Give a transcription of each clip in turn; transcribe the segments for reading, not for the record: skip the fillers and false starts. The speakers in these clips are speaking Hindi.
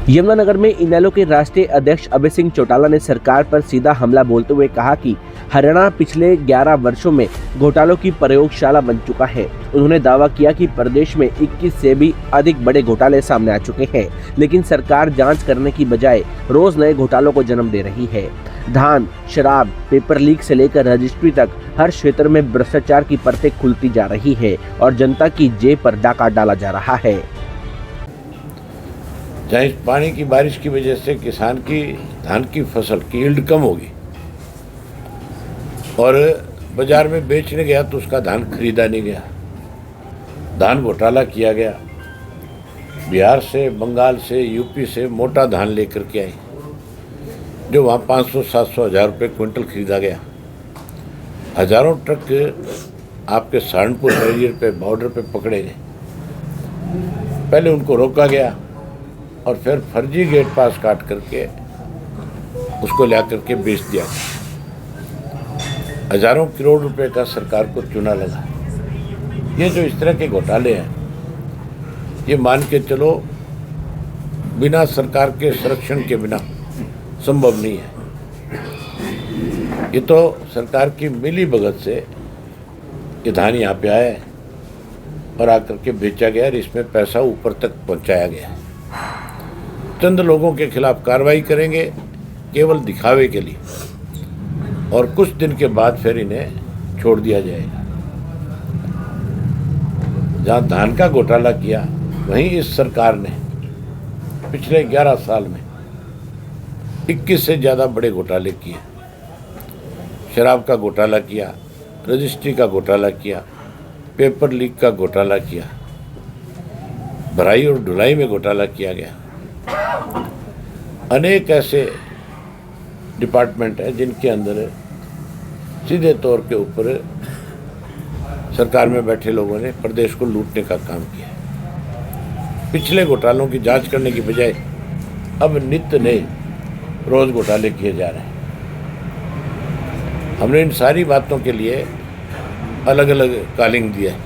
यमुनानगर में इनेलो के राष्ट्रीय अध्यक्ष अभय सिंह चौटाला ने सरकार पर सीधा हमला बोलते हुए कहा कि हरियाणा पिछले 11 वर्षों में घोटालों की प्रयोगशाला बन चुका है। उन्होंने दावा किया कि प्रदेश में 21 से भी अधिक बड़े घोटाले सामने आ चुके हैं, लेकिन सरकार जांच करने की बजाय रोज नए घोटालों को जन्म दे रही है। धान, शराब, पेपर लीक से लेकर रजिस्ट्री तक हर क्षेत्र में भ्रष्टाचार की परतें खुलती जा रही है और जनता की जेब पर डाका डाला जा रहा है। जहाँ इस पानी की बारिश की वजह से किसान की धान की फसल की यील्ड कम होगी और बाजार में बेचने गया तो उसका धान खरीदा नहीं गया, धान घोटाला किया गया। बिहार से, बंगाल से, यूपी से मोटा धान लेकर के आए, जो वहाँ 500-700 हज़ार रुपये क्विंटल खरीदा गया। हज़ारों ट्रक आपके सहारनपुर बैरियर पे, बॉर्डर पे पकड़े गए। पहले उनको रोका गया और फिर फर्जी गेट पास काट करके उसको ला करके बेच दिया। हज़ारों करोड़ रुपए का सरकार को चूना लगा। ये जो इस तरह के घोटाले हैं, ये मान के चलो बिना सरकार के संरक्षण के बिना संभव नहीं है। ये तो सरकार की मिली भगत से ये धान यहाँ पे आया है और आकर के बेचा गया और इसमें पैसा ऊपर तक पहुँचाया गया। चंद लोगों के खिलाफ कार्रवाई करेंगे केवल दिखावे के लिए और कुछ दिन के बाद फिर इन्हें छोड़ दिया जाएगा। जहां धान का घोटाला किया, वहीं इस सरकार ने पिछले 11 साल में 21 से ज़्यादा बड़े घोटाले किए। शराब का घोटाला किया, रजिस्ट्री का घोटाला किया, पेपर लीक का घोटाला किया, भराई और ढुलाई में घोटाला किया गया। अनेक ऐसे डिपार्टमेंट हैं जिनके अंदर सीधे तौर के ऊपर सरकार में बैठे लोगों ने प्रदेश को लूटने का काम किया। पिछले घोटालों की जांच करने की बजाय अब नित्य नए रोज घोटाले किए जा रहे हैं। हमने इन सारी बातों के लिए अलग अलग कॉलिंग दिया है।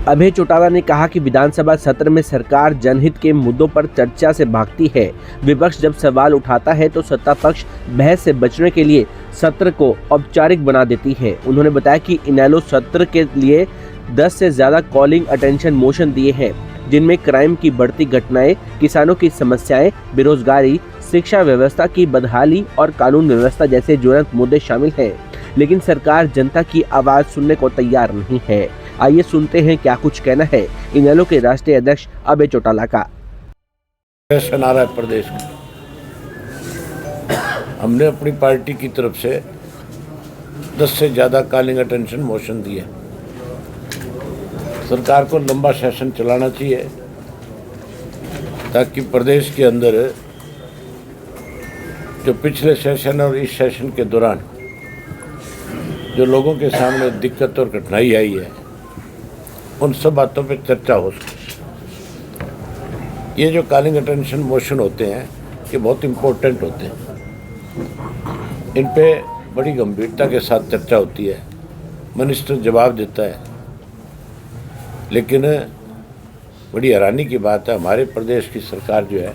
अभय चौटाला ने कहा कि विधानसभा सत्र में सरकार जनहित के मुद्दों पर चर्चा से भागती है। विपक्ष जब सवाल उठाता है तो सत्ता पक्ष बहस से बचने के लिए सत्र को औपचारिक बना देती है। उन्होंने बताया कि इनेलो सत्र के लिए 10 से ज्यादा कॉलिंग अटेंशन मोशन दिए हैं, जिनमें क्राइम की बढ़ती घटनाएं, किसानों की समस्याएं, बेरोजगारी, शिक्षा व्यवस्था की बदहाली और कानून व्यवस्था जैसे ज्वलंत मुद्दे शामिल हैं। लेकिन सरकार जनता की आवाज सुनने को तैयार नहीं है। आइए सुनते हैं क्या कुछ कहना है इनेलो के राष्ट्रीय अध्यक्ष अभय चौटाला का। सेशन आ रहा है प्रदेश का। हमने अपनी पार्टी की तरफ से 10 से ज़्यादा कॉलिंग अटेंशन मोशन दिए। सरकार को लंबा सेशन चलाना चाहिए ताकि प्रदेश के अंदर जो पिछले सेशन और इस सेशन के दौरान जो लोगों के सामने दिक्कत और कठिनाई आई है, उन सब बातों पे चर्चा हो सके। ये जो कॉलिंग अटेंशन मोशन होते हैं, ये बहुत इम्पोर्टेंट होते हैं। इन पे बड़ी गंभीरता के साथ चर्चा होती है, मिनिस्टर जवाब देता है। लेकिन बड़ी हैरानी की बात है, हमारे प्रदेश की सरकार जो है,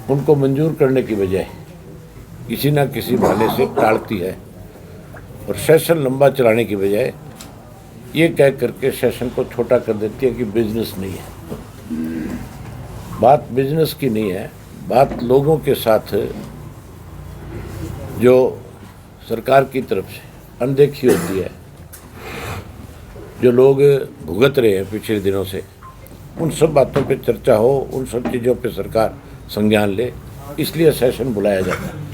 उनको मंजूर करने की बजाय किसी न किसी बहाने से टालती है और सेशन लंबा चलाने की बजाय ये कह करके सेशन को छोटा कर देती है कि बिजनेस नहीं है। बात बिजनेस की नहीं है, बात लोगों के साथ जो सरकार की तरफ से अनदेखी होती है, जो लोग भुगत रहे हैं पिछले दिनों से, उन सब बातों पे चर्चा हो, उन सब चीज़ों पे सरकार संज्ञान ले, इसलिए सेशन बुलाया जाता है।